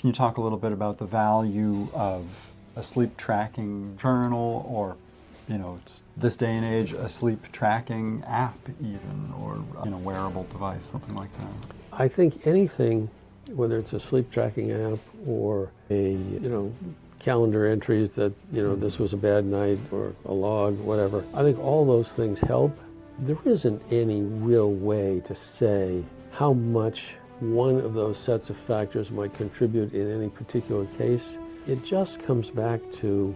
Can you talk a little bit about the value of a sleep tracking journal, or, it's this day and age, a sleep tracking app even, or, wearable device, something like that? I think anything, whether it's a sleep tracking app or a, calendar entries that, this was a bad night, or a log, whatever, I think all those things help. There isn't any real way to say how much one of those sets of factors might contribute in any particular case. It just comes back to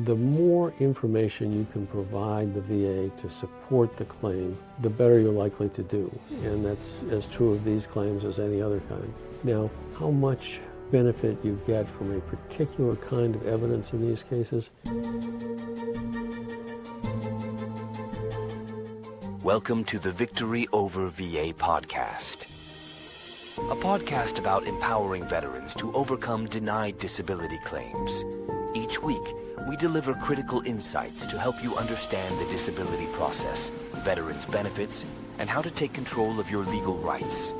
the more information you can provide the VA to support the claim, the better you're likely to do. And that's as true of these claims as any other kind. Now, how much benefit you get from a particular kind of evidence in these cases? Welcome to the Victory Over VA podcast, a podcast about empowering veterans to overcome denied disability claims. Each week, we deliver critical insights to help you understand the disability process, veterans' benefits, and how to take control of your legal rights.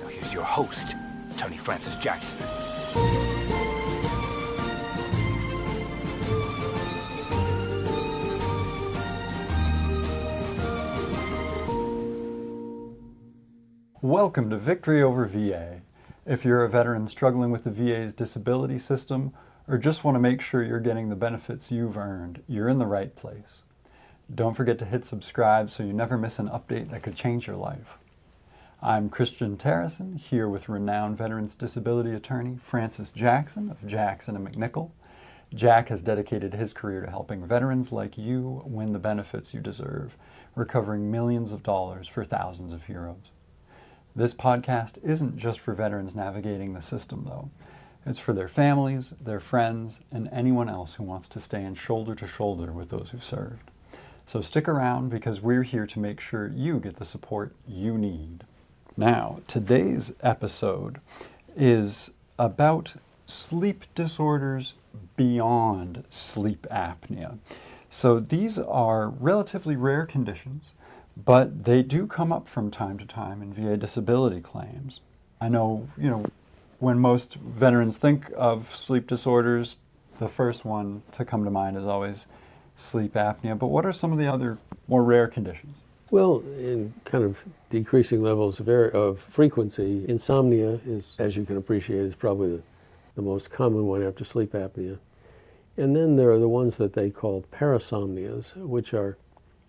Now here's your host, Attorney Francis Jackson. Welcome to Victory Over VA. If you're a veteran struggling with the VA's disability system, or just want to make sure you're getting the benefits you've earned, you're in the right place. Don't forget to hit subscribe so you never miss an update that could change your life. I'm Kristian Terison, here with renowned veterans disability attorney Francis Jackson of Jackson and MacNichol. Jack has dedicated his career to helping veterans like you win the benefits you deserve, recovering millions of dollars for thousands of heroes. This podcast isn't just for veterans navigating the system, though. It's for their families, their friends, and anyone else who wants to stand shoulder to shoulder with those who've served. So stick around, because we're here to make sure you get the support you need. Now, today's episode is about sleep disorders beyond sleep apnea. So these are relatively rare conditions, but they do come up from time to time in VA disability claims. I know, when most veterans think of sleep disorders, the first one to come to mind is always sleep apnea. But what are some of the other more rare conditions? Well, in kind of decreasing levels of frequency, insomnia is, as you can appreciate, is probably the most common one after sleep apnea. And then there are the ones that they call parasomnias, which are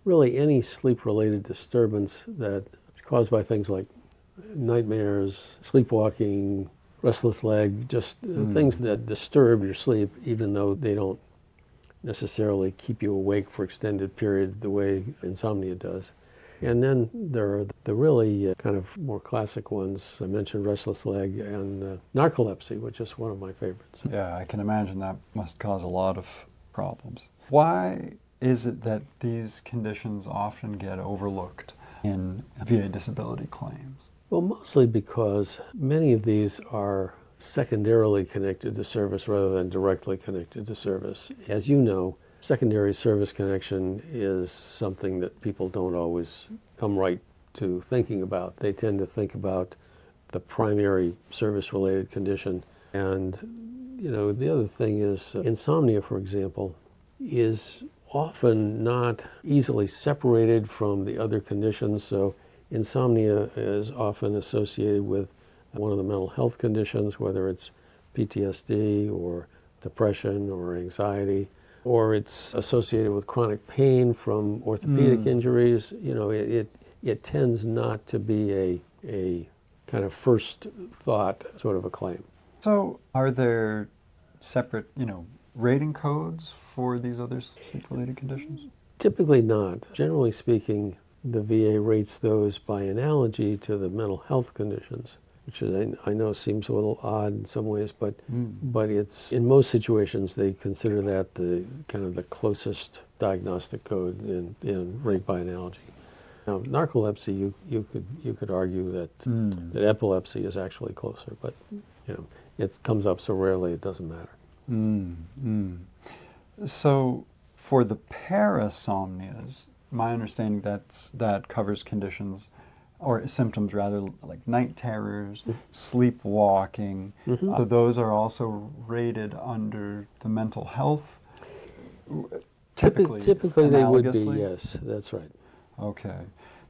really any sleep-related disturbance that is caused by things like nightmares, sleepwalking, restless leg, just things that disturb your sleep, even though they don't necessarily keep you awake for extended periods the way insomnia does. And then there are the really kind of more classic ones. I mentioned restless leg and narcolepsy, which is one of my favorites. Yeah, I can imagine that must cause a lot of problems. Why is it that these conditions often get overlooked in VA disability claims? Well, mostly because many of these are secondarily connected to service rather than directly connected to service. As you know, secondary service connection is something that people don't always come right to thinking about. They tend to think about the primary service-related condition. And, the other thing is insomnia, for example, is often not easily separated from the other conditions. So insomnia is often associated with one of the mental health conditions, whether it's PTSD or depression or anxiety, or it's associated with chronic pain from orthopedic injuries. It tends not to be a kind of first thought sort of a claim. So are there separate, rating codes for these other sleep-related conditions? Typically not. Generally speaking, the VA rates those by analogy to the mental health conditions, which I know seems a little odd in some ways, but it's, in most situations, they consider that the kind of the closest diagnostic code in rate by analogy. Now, narcolepsy, you could argue that epilepsy is actually closer, but it comes up so rarely it doesn't matter. So for the parasomnias, my understanding that covers conditions or symptoms rather, like night terrors, sleepwalking. Mm-hmm. So those are also rated under the mental health? Typically they would be, analogously? yes, that's right. Okay.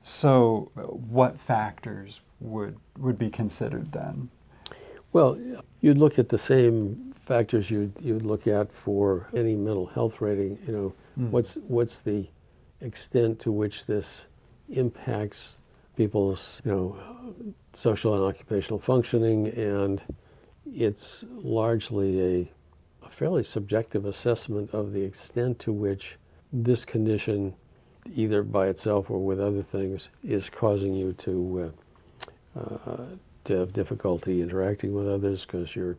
So what factors would be considered then? Well, you'd look at the same factors you'd look at for any mental health rating. What's the extent to which this impacts people's social and occupational functioning, and it's largely a fairly subjective assessment of the extent to which this condition, either by itself or with other things, is causing you to have difficulty interacting with others because you're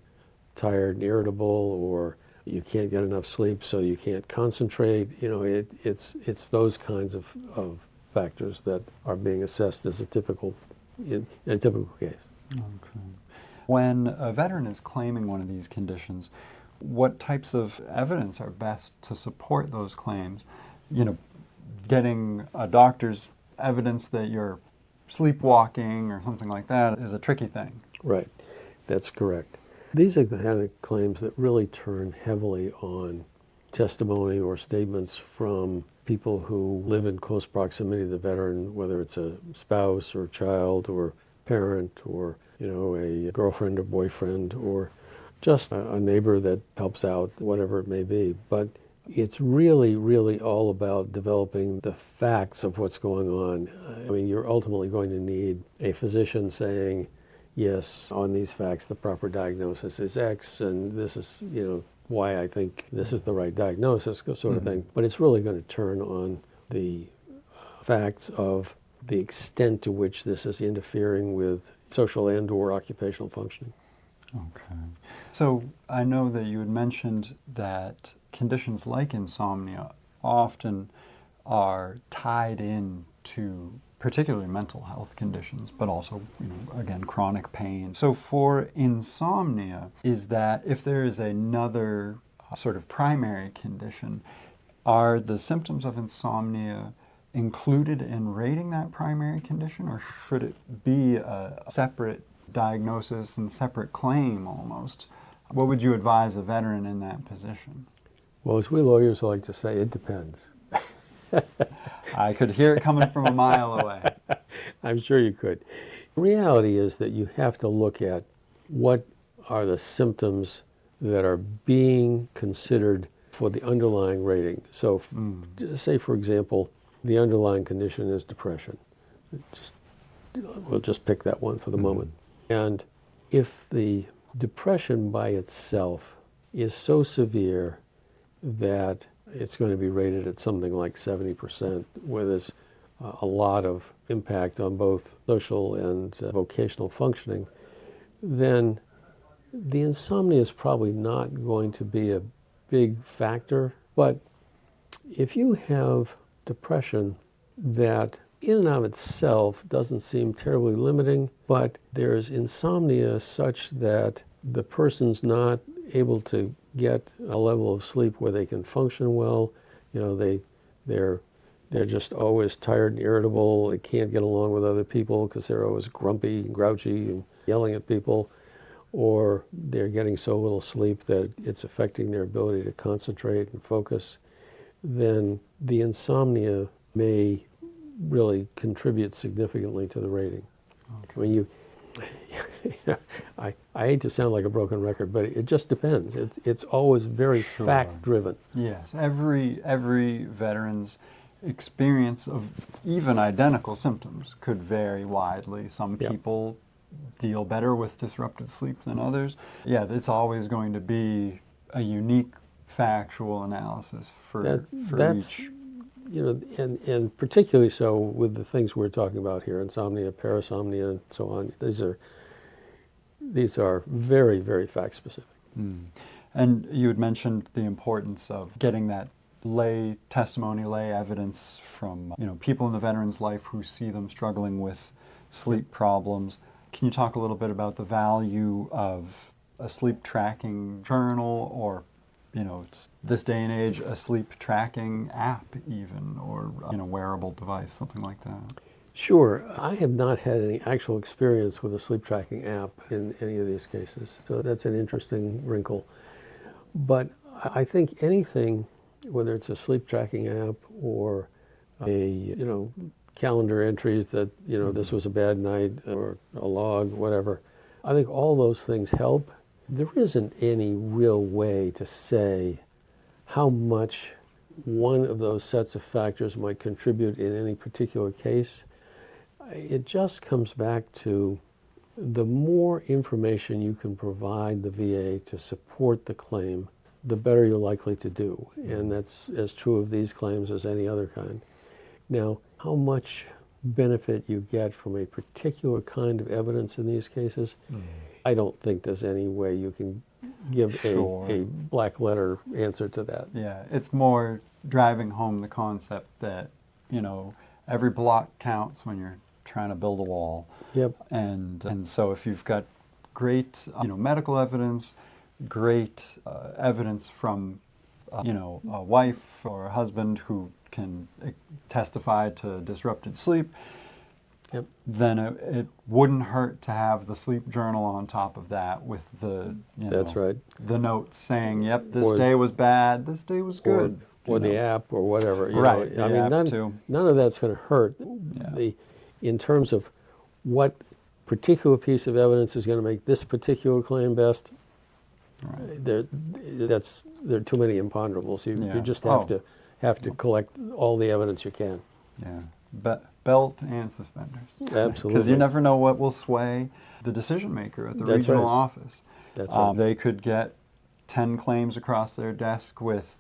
tired and irritable, or you can't get enough sleep so you can't concentrate. It's those kinds of factors that are being assessed as in a typical case. Okay. When a veteran is claiming one of these conditions, what types of evidence are best to support those claims? Getting a doctor's evidence that you're sleepwalking or something like that is a tricky thing. Right, that's correct. These are the kind of claims that really turn heavily on testimony or statements from people who live in close proximity to the veteran, whether it's a spouse or child or parent or a girlfriend or boyfriend or just a neighbor that helps out, whatever it may be. But it's really, really all about developing the facts of what's going on. I mean, you're ultimately going to need a physician saying, yes, on these facts, the proper diagnosis is X, and this is, why I think this is the right diagnosis, sort of thing. But it's really going to turn on the facts of the extent to which this is interfering with social and or occupational functioning. Okay. So I know that you had mentioned that conditions like insomnia often are tied in to particularly mental health conditions, but also, again, chronic pain. So for insomnia, is that if there is another sort of primary condition, are the symptoms of insomnia included in rating that primary condition, or should it be a separate diagnosis and separate claim almost? What would you advise a veteran in that position? Well, as we lawyers like to say, it depends. I could hear it coming from a mile away. I'm sure you could. The reality is that you have to look at what are the symptoms that are being considered for the underlying rating. So say, for example, the underlying condition is depression. We'll just pick that one for the moment. And if the depression by itself is so severe that it's going to be rated at something like 70%, where there's a lot of impact on both social and vocational functioning, then the insomnia is probably not going to be a big factor. But if you have depression that in and of itself doesn't seem terribly limiting, but there's insomnia such that the person's not able to get a level of sleep where they can function well, they're just always tired and irritable, they can't get along with other people because they're always grumpy and grouchy and yelling at people, or they're getting so little sleep that it's affecting their ability to concentrate and focus, then the insomnia may really contribute significantly to the rating. Okay. I mean, I hate to sound like a broken record, but it just depends. It's always very fact-driven. Yes, every veteran's experience of even identical symptoms could vary widely. Some people deal better with disrupted sleep than others. Yeah, it's always going to be a unique factual analysis for each. And particularly so with the things we're talking about here, insomnia, parasomnia, and so on. These are very, very fact-specific. And you had mentioned the importance of getting that lay testimony, lay evidence from people in the veteran's life who see them struggling with sleep problems. Can you talk a little bit about the value of a sleep tracking journal, or it's this day and age, a sleep tracking app even, or wearable device, something like that? Sure. I have not had any actual experience with a sleep tracking app in any of these cases, so that's an interesting wrinkle. But I think anything, whether it's a sleep tracking app or calendar entries that, this was a bad night or a log, whatever, I think all those things help. There isn't any real way to say how much one of those sets of factors might contribute in any particular case. It just comes back to the more information you can provide the VA to support the claim, the better you're likely to do. And that's as true of these claims as any other kind. Now, how much benefit you get from a particular kind of evidence in these cases, I don't think there's any way you can give a black letter answer to that. Yeah, it's more driving home the concept that, every block counts when you're trying to build a wall. Yep. And so if you've got great, medical evidence, great evidence from, a wife or a husband who can testify to disrupted sleep, Yep. then it wouldn't hurt to have the sleep journal on top of that with the, That's right. the notes saying, yep, this day was bad, this day was good. Or the app or whatever. Right, I mean, none of that's going to hurt. Yeah. In terms of what particular piece of evidence is going to make this particular claim best, Right. there are too many imponderables. You just have to collect all the evidence you can. Yeah, belt and suspenders. Absolutely. Because you never know what will sway the decision maker at the That's regional right. office. That's right. They could get 10 claims across their desk with,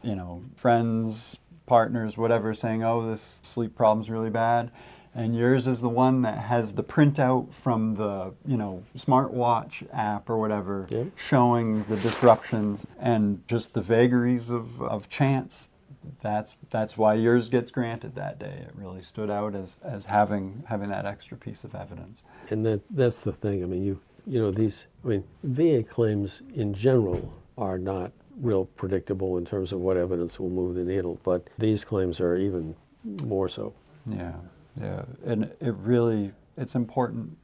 friends, partners, whatever, saying, oh, this sleep problem's really bad. And yours is the one that has the printout from the, smartwatch app or whatever, Yep. showing the disruptions and just the vagaries of chance. That's why yours gets granted that day. It really stood out as having that extra piece of evidence. And that's the thing. I mean, VA claims in general are not real predictable in terms of what evidence will move the needle, but these claims are even more so. Yeah. And it's important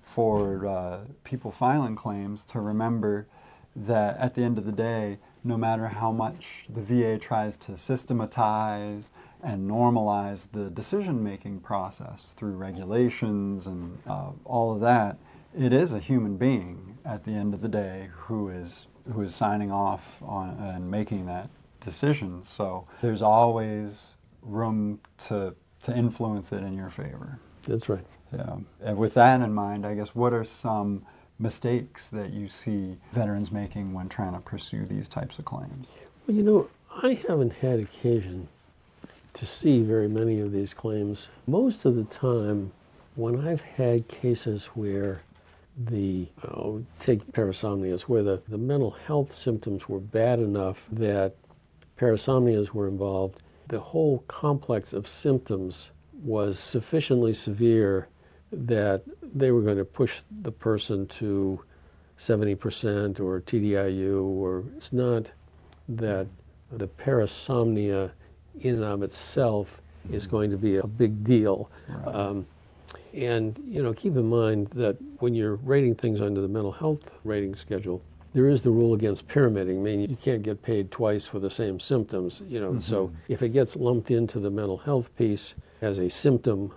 for people filing claims to remember that at the end of the day, no matter how much the VA tries to systematize and normalize the decision-making process through regulations and all of that, it is a human being at the end of the day who is signing off on and making that decision. So there's always room to influence it in your favor. That's right. Yeah. And with that in mind, I guess, what are some mistakes that you see veterans making when trying to pursue these types of claims? Well, I haven't had occasion to see very many of these claims. Most of the time, when I've had cases where take Parasomnias, where the mental health symptoms were bad enough that Parasomnias were involved, the whole complex of symptoms was sufficiently severe that they were going to push the person to 70% or TDIU, or it's not that the parasomnia in and of itself is going to be a big deal. Right. And keep in mind that when you're rating things under the mental health rating schedule, there is the rule against pyramiding, meaning you can't get paid twice for the same symptoms. So if it gets lumped into the mental health piece as a symptom,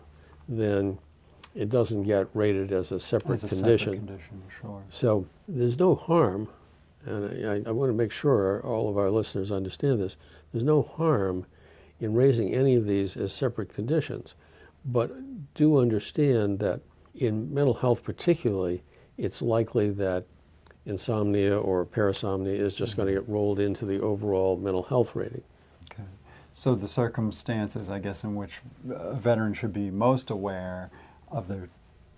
then it doesn't get rated as a separate condition. Separate condition, sure. So there's no harm, and I want to make sure all of our listeners understand this, there's no harm in raising any of these as separate conditions. But do understand that in mental health particularly, it's likely that insomnia or parasomnia is just going to get rolled into the overall mental health rating. Okay. So the circumstances, I guess, in which a veteran should be most aware of their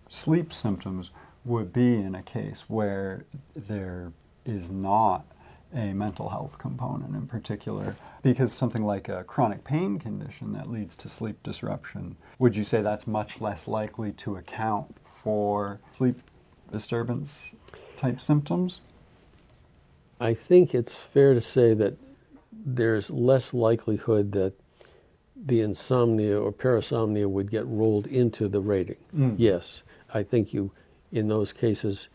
sleep symptoms would be in a case where there is not a mental health component in particular, because something like a chronic pain condition that leads to sleep disruption, would you say that's much less likely to account for sleep disturbance type symptoms? I think it's fair to say that there's less likelihood that the insomnia or parasomnia would get rolled into the rating. Yes, I think in those cases,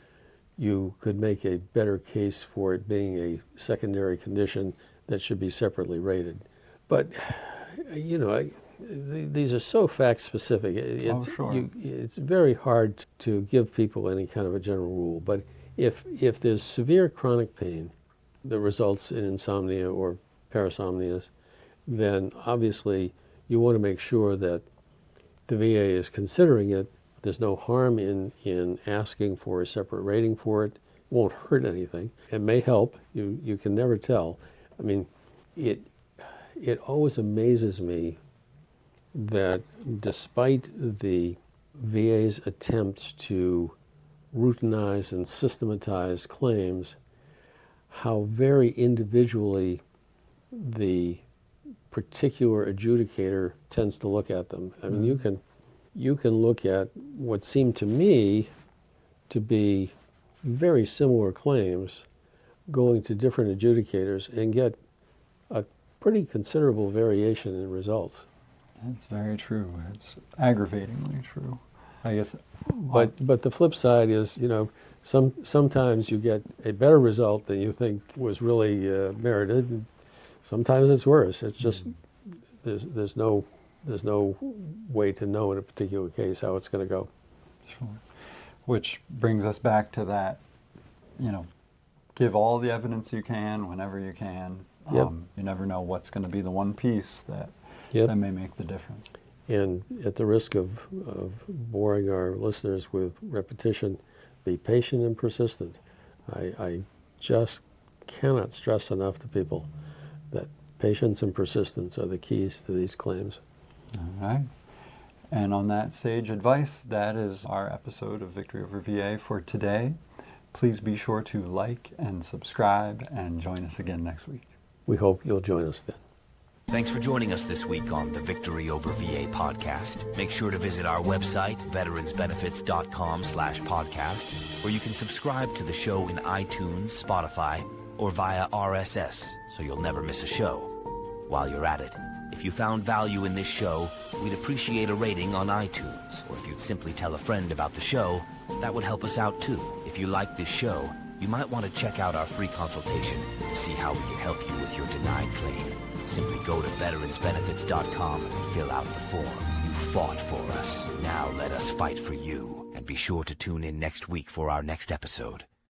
you could make a better case for it being a secondary condition that should be separately rated. But, these are so fact-specific. It's very hard to give people any kind of a general rule. But if there's severe chronic pain that results in insomnia or parasomnias, then obviously you want to make sure that the VA is considering it. There's no harm in asking for a separate rating for it. It won't hurt anything. It may help. You can never tell. I mean, it always amazes me that despite the VA's attempts to routinize and systematize claims, how very individually the particular adjudicator tends to look at them. I mean, you can look at what seem to me to be very similar claims going to different adjudicators and get a pretty considerable variation in results. That's very true. It's aggravatingly true, I guess. But the flip side is, sometimes you get a better result than you think was really merited. And sometimes it's worse. It's just there's no way to know in a particular case how it's going to go. Sure. Which brings us back to that, give all the evidence you can whenever you can. Yep. You never know what's going to be the one piece that may make the difference. And at the risk of boring our listeners with repetition, be patient and persistent. I just cannot stress enough to people that patience and persistence are the keys to these claims. All right. And on that sage advice, that is our episode of Victory Over VA for today. Please be sure to like and subscribe and join us again next week. We hope you'll join us then. Thanks for joining us this week on the Victory Over VA podcast. Make sure to visit our website, veteransbenefits.com/podcast, where you can subscribe to the show in iTunes, Spotify, or via RSS, so you'll never miss a show. While you're at it, if you found value in this show, we'd appreciate a rating on iTunes, or if you'd simply tell a friend about the show, that would help us out too. If you like this show, you might want to check out our free consultation to see how we can help you with your denied claim. Simply go to veteransbenefits.com and fill out the form. You fought for us. Now let us fight for you. And be sure to tune in next week for our next episode.